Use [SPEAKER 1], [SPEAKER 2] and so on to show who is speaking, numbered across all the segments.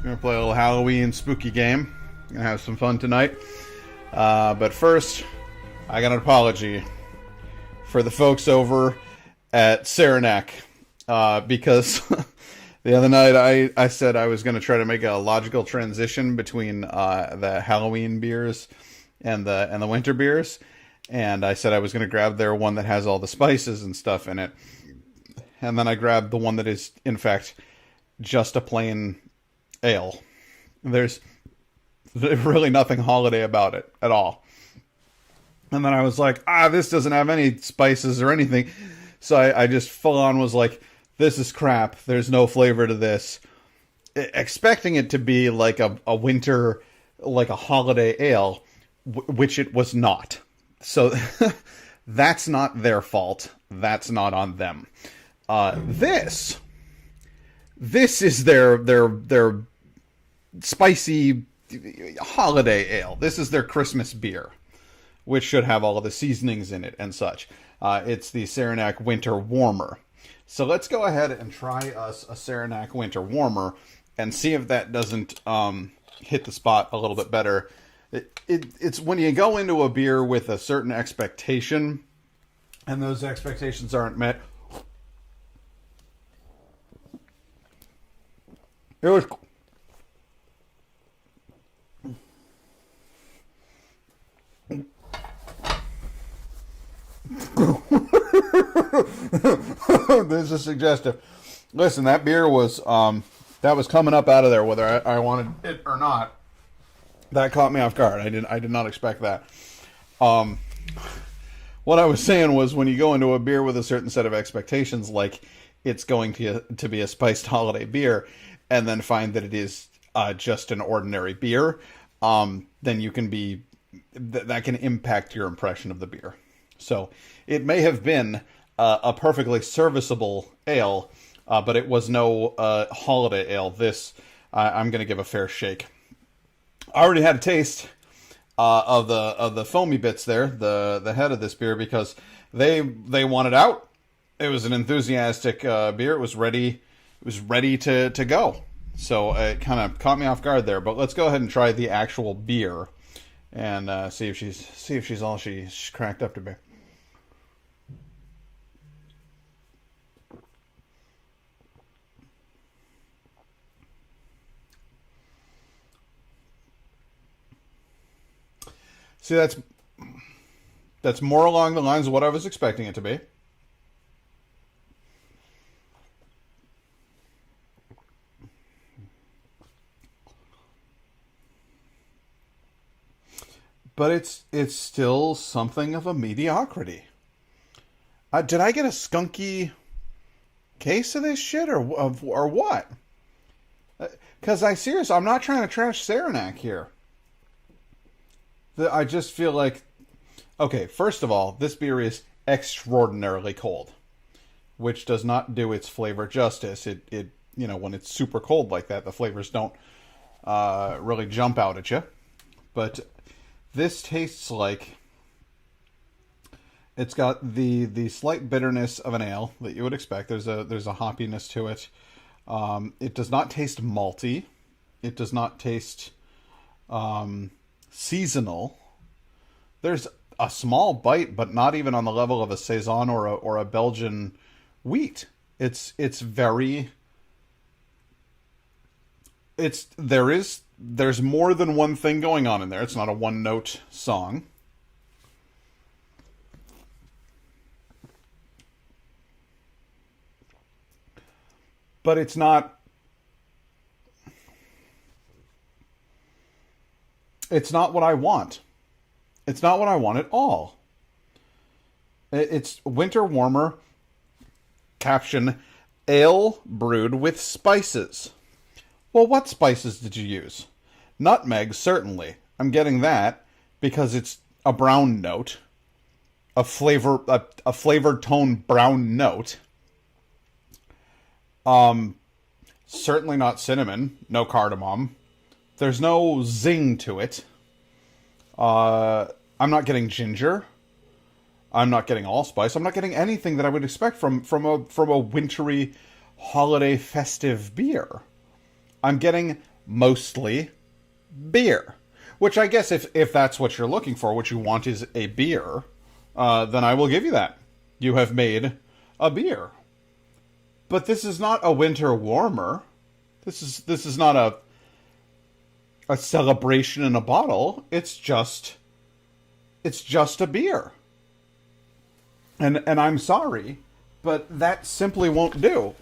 [SPEAKER 1] We're gonna play a little Halloween spooky game. Gonna have some fun tonight. But first, I got an apology for the folks over at Saranac. Because the other night I said I was gonna try to make a logical transition between the Halloween beers and the winter beers. And I said I was gonna grab their one that has all the spices and stuff in it. And then I grabbed the one that is, in fact, just a plain ale. There's really nothing holiday about it at all. And then I was like, this doesn't have any spices or anything. So I just full on was like, this is crap. There's no flavor to this. Expecting it to be like a winter, like a holiday ale, which it was not. So that's not their fault. That's not on them. This is their spicy holiday ale. This is their Christmas beer, which should have all of the seasonings in it and such. It's the Saranac Winter Warmer. So let's go ahead and try us a Saranac Winter Warmer and see if that doesn't hit the spot a little bit better. It's when you go into a beer with a certain expectation and those expectations aren't met. It was this is suggestive. Listen, that beer was that was coming up out of there, whether I wanted it or not. That caught me off guard. I did not expect that. What I was saying was when you go into a beer with a certain set of expectations, like it's going to be a spiced holiday beer, and then find that it is just an ordinary beer, then you can be that can impact your impression of the beer. So it may have been a perfectly serviceable ale, but it was no holiday ale. This I'm going to give a fair shake. I already had a taste of the foamy bits there, the head of this beer, because they wanted out. It was an enthusiastic beer. It was ready to go. So it kind of caught me off guard there. But let's go ahead and try the actual beer and see if she's all she's cracked up to be. See, that's more along the lines of what I was expecting it to be. But it's still something of a mediocrity. Did I get a skunky case of this shit or what? Because I'm not trying to trash Saranac here. I just feel like, okay, first of all, this beer is extraordinarily cold, which does not do its flavor justice. It when it's super cold like that, the flavors don't really jump out at you. But this tastes like it's got the slight bitterness of an ale that you would expect. There's a hoppiness to it. It does not taste malty. It does not taste seasonal. There's a small bite, but not even on the level of a saison or a Belgian wheat. There's more than one thing going on in there. It's not a one note song. But it's not what I want. It's not what I want at all. It's Winter Warmer, caption, ale brewed with spices. Well, what spices did you use? Nutmeg, certainly. I'm getting that because it's a brown note. A flavored tone brown note. Certainly not cinnamon. No cardamom. There's no zing to it. I'm not getting ginger. I'm not getting allspice. I'm not getting anything that I would expect from a wintry, holiday, festive beer. I'm getting mostly beer. Which I guess if that's what you're looking for, what you want is a beer, then I will give you that. You have made a beer. But this is not a winter warmer. This is not a celebration in a bottle. It's just a beer. And I'm sorry, but that simply won't do.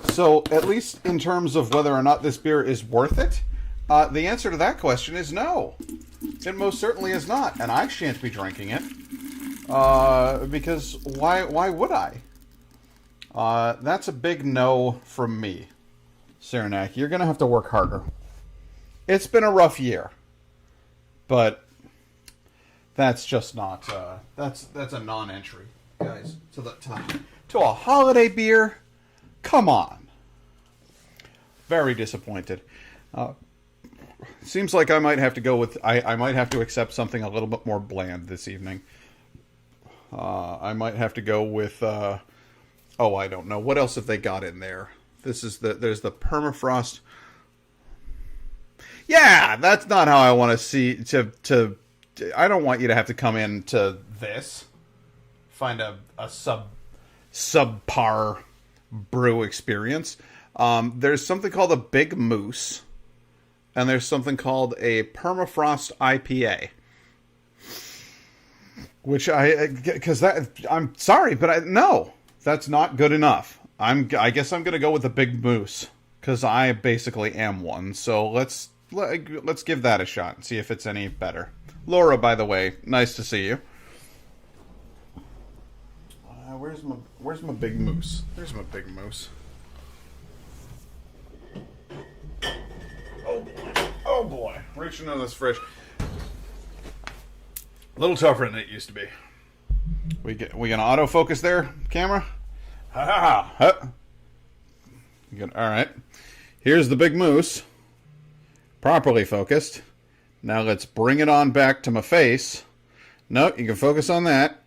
[SPEAKER 1] So at least in terms of whether or not this beer is worth it, the answer to that question is no. It most certainly is not, and I shan't be drinking it. Because why would I? That's a big no from me, Saranac. You're gonna have to work harder. It's been a rough year, but that's just not. That's a non-entry, guys. To a holiday beer. Come on. Very disappointed. Seems like I might have to go with... I might have to accept something a little bit more bland this evening. I might have to go with... I don't know. What else have they got in there? There's the permafrost... Yeah, that's not how I want to see... I don't want you to have to come into this. Find a subpar brew experience. There's something called a Big Moose, and there's something called a permafrost IPA, which I'm sorry, but no, that's not good enough. I guess I'm gonna go with the Big Moose because I basically am one. So let's give that a shot and see if it's any better. Laura, by the way, nice to see you. Where's my Big Moose? There's my Big Moose. Oh boy. Reaching into this fridge. A little tougher than it used to be. We gonna autofocus there, camera? Ha ha. Alright. Here's the Big Moose. Properly focused. Now let's bring it on back to my face. No, you can focus on that.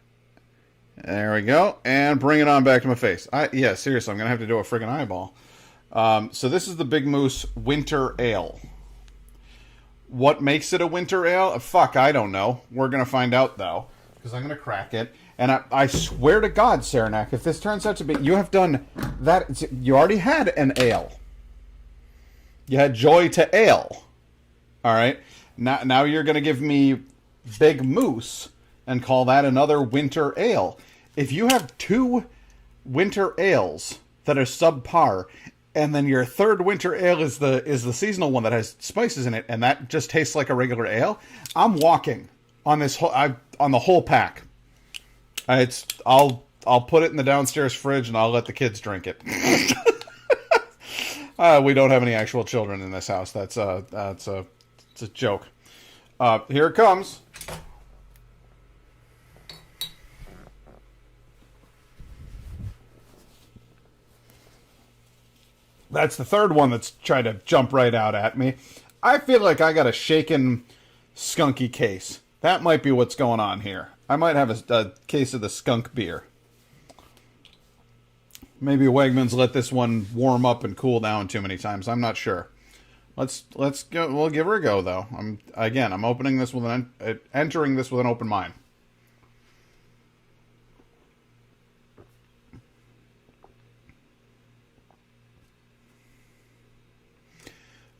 [SPEAKER 1] There we go. And bring it on back to my face. Yeah, seriously, I'm going to have to do a friggin' eyeball. So this is the Big Moose Winter Ale. What makes it a winter ale? Fuck, I don't know. We're going to find out, though. Because I'm going to crack it. And I swear to God, Saranac, if this turns out to be... You have done that... You already had an ale. You had Joy to Ale. Alright? Now you're going to give me Big Moose and call that another winter ale. If you have two winter ales that are subpar, and then your third winter ale is the seasonal one that has spices in it, and that just tastes like a regular ale, I'm walking on this on the whole pack. I'll put it in the downstairs fridge and I'll let the kids drink it. We don't have any actual children in this house. It's a joke. Here it comes. That's the third one that's trying to jump right out at me. I feel like I got a shaken, skunky case. That might be what's going on here. I might have a case of the skunk beer. Maybe Wegmans let this one warm up and cool down too many times. I'm not sure. Let's go. We'll give her a go though. I'm opening this with entering this with an open mind.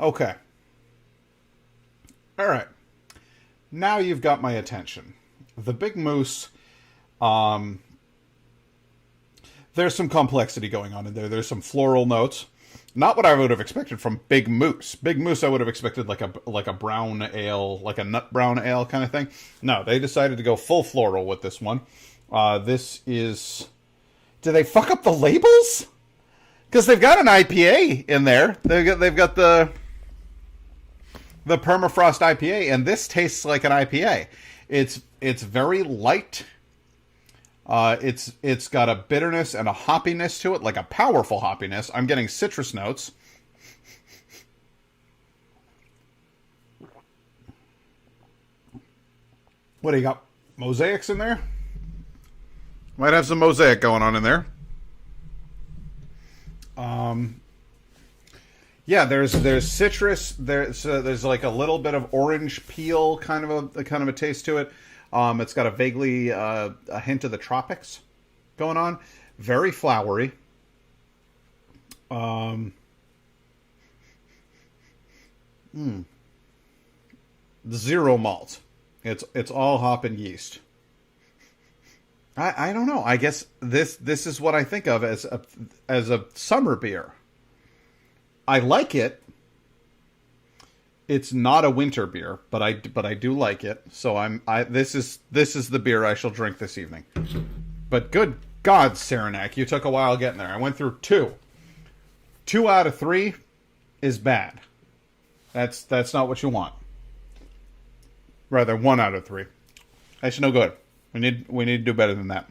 [SPEAKER 1] Okay. All right. Now you've got my attention. The Big Moose, there's some complexity going on in there. There's some floral notes. Not what I would have expected from Big Moose. Big Moose I would have expected like a brown ale, like a nut brown ale kind of thing. No, they decided to go full floral with this one. This is... Did they fuck up the labels? Because they've got an IPA in there. They've got the permafrost IPA, and this tastes like an IPA. It's very light. It's got a bitterness and a hoppiness to it, like a powerful hoppiness. I'm getting citrus notes. What do you got? Mosaics in there? Might have some mosaic going on in there. Yeah, there's citrus. There's like a little bit of orange peel, kind of a taste to it. It's got a vaguely a hint of the tropics going on. Very flowery. Zero malt. It's all hop and yeast. I don't know. I guess this is what I think of as a summer beer. I like it. It's not a winter beer, but I do like it. So this is the beer I shall drink this evening. But good God, Saranac, you took a while getting there. I went through two. 2 out of 3 is bad. That's not what you want. Rather, 1 out of 3. That's no good. We need to do better than that.